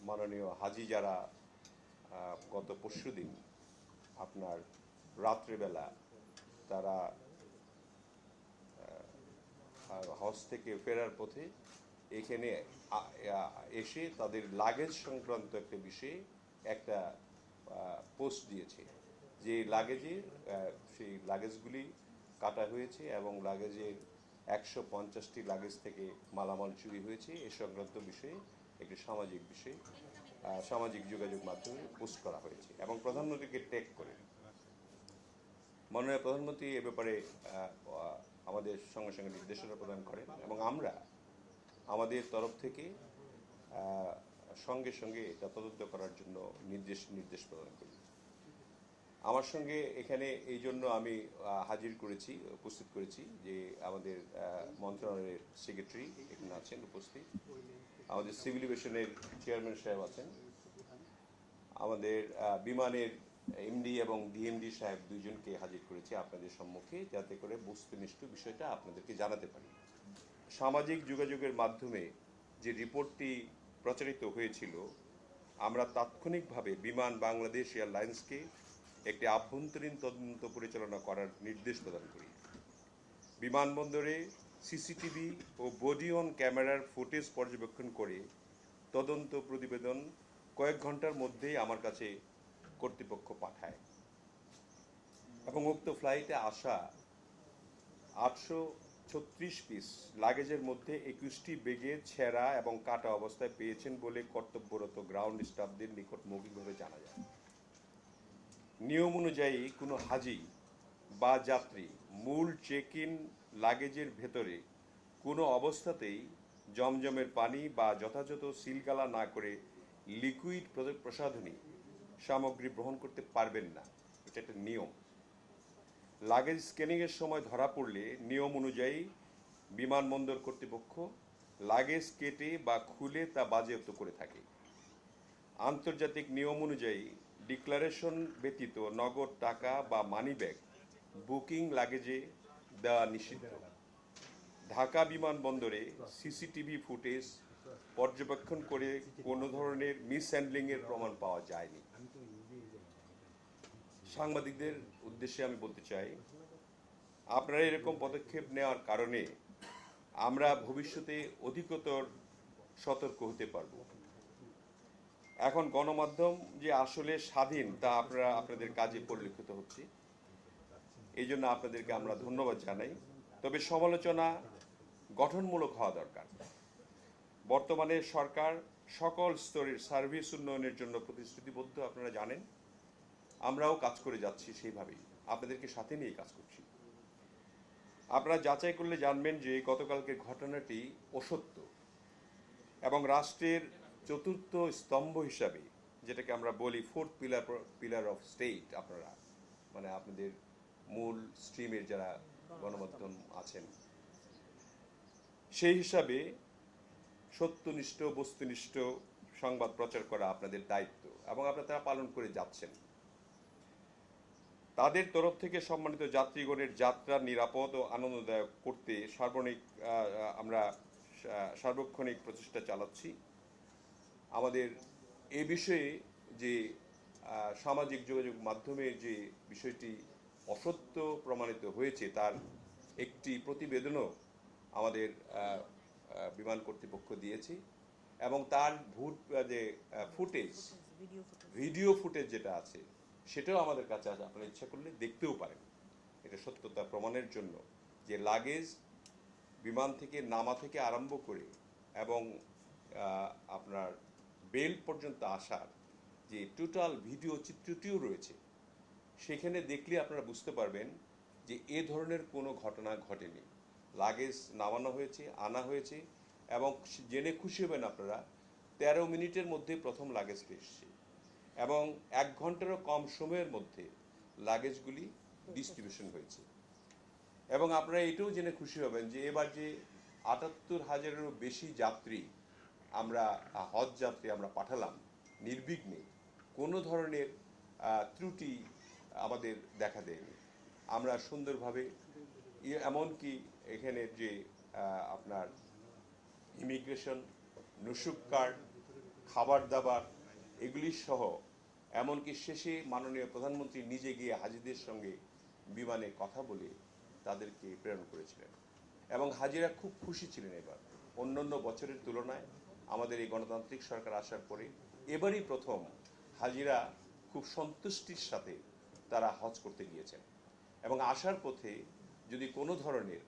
মাননীয় হাজি যারা গত পরশুদিন আপনার রাত্রেবেলা তারা হজ থেকে ফেরার পথে এখানে এসে তাদের লাগেজ সংক্রান্ত একটা বিষয়ে একটা পোস্ট দিয়েছে যে লাগেজের সেই লাগেজগুলি কাটা হয়েছে এবং লাগেজের 150টি লাগেজ থেকে মালামাল চুরি হয়েছে এ সংক্রান্ত বিষয়ে একটি সামাজিক বিষয় সামাজিক যোগাযোগ মাধ্যমে পোস্ট করা হয়েছে এবং প্রধানমন্ত্রীকে ট্যাগ করে মাননীয় প্রধানমন্ত্রী এ ব্যাপারে আমাদের সঙ্গে সঙ্গে নির্দেশনা প্রদান করেন এবং আমরা আমাদের তরফ থেকে সঙ্গে সঙ্গে এটা তদন্ত করার জন্য নির্দেশ প্রদান করি। আমার সঙ্গে এখানে এই জন্য আমি উপস্থিত করেছি যে আমাদের মন্ত্রণালয়ের সেক্রেটারি এখানে আছেন উপস্থিত, আমাদের সিভিল এভিয়েশনের চেয়ারম্যান সাহেব আছেন, আমাদের বিমানের এমডি এবং ডিএমডি সাহেব দুইজনকে হাজির করেছি আপনাদের সম্মুখে, যাতে করে বস্তুনিষ্ঠ বিষয়টা আপনাদেরকে জানাতে পারি। সামাজিক যোগাযোগের মাধ্যমে যে রিপোর্টটি প্রচারিত হয়েছিল, আমরা তাৎক্ষণিকভাবে বিমান বাংলাদেশ এয়ারলাইন্সকে একটি আভ্যন্তরীণ তদন্ত পরিচালনা করার নির্দেশ প্রদান করি। বিমানবন্দরে সিসিটিভি ও বডি অন ক্যামেরার ফুটেজ পর্যবেক্ষণ করে তদন্ত প্রতিবেদন কয়েক ঘন্টার মধ্যেই আমার কাছে কর্তৃপক্ষ পাঠায় এবং উক্ত ফ্লাইটে আসা 836 পিস লাগেজের মধ্যে 21টি বেগে ছেঁড়া এবং কাটা অবস্থায় পেয়েছেন বলে কর্তব্যরত গ্রাউন্ড স্টাফদের নিকট মৌখিকভাবে জানা যায়। নিয়ম অনুযায়ী কোনো হাজি বা যাত্রী মূল চেক ইন লাগেজের ভেতরে কোনো অবস্থাতেই জমজমের পানি বা যথাযথ সিলগালা না করে লিকুইড প্রসাধনী সামগ্রী গ্রহণ করতে পারবেন না, এটা একটা নিয়ম। লাগেজ স্ক্যানিংয়ের সময় ধরা পড়লে নিয়ম অনুযায়ী বিমানবন্দর কর্তৃপক্ষ লাগেজ কেটে বা খুলে তা বাজেয়াপ্ত করে থাকে। আন্তর্জাতিক নিয়ম অনুযায়ী ডিক্লারেশন ব্যতীত নগদ টাকা বা মানিব্যাগ বুকিং লাগেজে দেওয়া নিষিদ্ধ। ঢাকা বিমানবন্দরে সিসিটিভি ফুটেজ পর্যবেক্ষণ করে কোনো ধরনের মিসহ্যান্ডলিংয়ের প্রমাণ পাওয়া যায়নি। সাংবাদিকদের উদ্দেশ্যে আমি বলতে চাই, আপনারা এরকম পদক্ষেপ নেওয়ার কারণে আমরা ভবিষ্যতে অধিকতর সতর্ক হতে পারব। এখন গণমাধ্যম যে আসলে স্বাধীন তা আপনাদের কাজে পরিলক্ষিত হচ্ছে, এই জন্য আপনাদেরকে আমরা ধন্যবাদ জানাই। তবে সমালোচনা গঠনমূলক হওয়া দরকার। বর্তমানে সরকার সকল স্তরের সার্ভিস উন্নয়নের জন্য প্রতিশ্রুতিবদ্ধ, আপনারা জানেন। আমরাও কাজ করে যাচ্ছি সেইভাবেই, আপনাদেরকে সাথে নিয়ে কাজ করছি। আপনারা যাচাই করলে জানবেন যে গতকালকের ঘটনাটি অসত্য এবং রাষ্ট্রের চতুর্থ স্তম্ভ হিসাবে, যেটাকে আমরা বলি ফোর্থ পিলার অফ স্টেট, আপনারা মানে আপনাদের মূল স্ট্রিমের যারা গণমাধ্যম আছেন, সেই হিসাবে সত্যনিষ্ঠ বস্তুনিষ্ঠ সংবাদ প্রচার করা আপনাদের দায়িত্ব এবং আপনারা তারা পালন করে যাচ্ছেন। তাদের তরফ থেকে সম্মানিত যাত্রীগণের যাত্রা নিরাপদ ও আনন্দদায়ক করতে আমরা সার্বক্ষণিক প্রচেষ্টা চালাচ্ছি। আমাদের এ বিষয়ে যে সামাজিক যোগাযোগ মাধ্যমে যে বিষয়টি অসত্য প্রমাণিত হয়েছে, তার একটি প্রতিবেদনও আমাদের বিমান কর্তৃপক্ষ দিয়েছে এবং তার যে ভিডিও ফুটেজ যেটা আছে সেটাও আমাদের কাছে আছে, আপনারা ইচ্ছা করলে দেখতেও পারেন। এটা সত্যতা প্রমাণের জন্য যে লাগেজ বিমান থেকে নামা থেকে আরম্ভ করে এবং আপনার বেল্ট পর্যন্ত আসার যে টোটাল ভিডিও চিত্রটিও রয়েছে, সেখানে দেখলে আপনারা বুঝতে পারবেন যে এ ধরনের কোনো ঘটনা ঘটেনি। লাগেজ নামানো হয়েছে, আনা হয়েছে এবং জেনে খুশি হবেন আপনারা 13 মিনিটের মধ্যে প্রথম লাগেজটা এসছে এবং 1 ঘন্টারও কম সময়ের মধ্যে লাগেজগুলি ডিস্ট্রিবিউশন হয়েছে। এবং আপনারা এটাও জেনে খুশি হবেন যে এবার যে 78,000-এরও বেশি যাত্রী হজ যাত্রী আমরা পাঠালাম নির্বিঘ্নে, কোনো ধরনের ত্রুটি আমাদের দেখা দেয়নি। আমরা সুন্দরভাবে, এমনকি এখানে যে আপনার ইমিগ্রেশন, নুসুক কার্ড, খাবার দাবার এগুলি সহ এমনকি শেষে মাননীয় প্রধানমন্ত্রী নিজে গিয়ে হাজিদের সঙ্গে বিমানে কথা বলে তাদেরকে প্রেরণ করেছিলেন এবং হাজিরা খুব খুশি ছিলেন। এবার অন্যান্য বছরের তুলনায় আমাদের এই গণতান্ত্রিক সরকার আসার পরে এবারই প্রথম হাজিরা খুব সন্তুষ্টির সাথে তারা হজ করতে গিয়েছেন এবং আসার পথে যদি কোনো ধরনের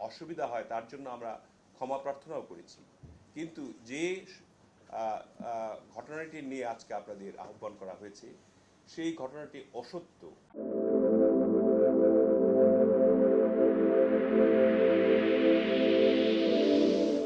অসুবিধা হয় তার জন্য আমরা ক্ষমা প্রার্থনাও করেছি। কিন্তু যে ঘটনাটি নিয়ে আজকে আপনাদের আহ্বান করা হয়েছে সেই ঘটনাটি অসত্য।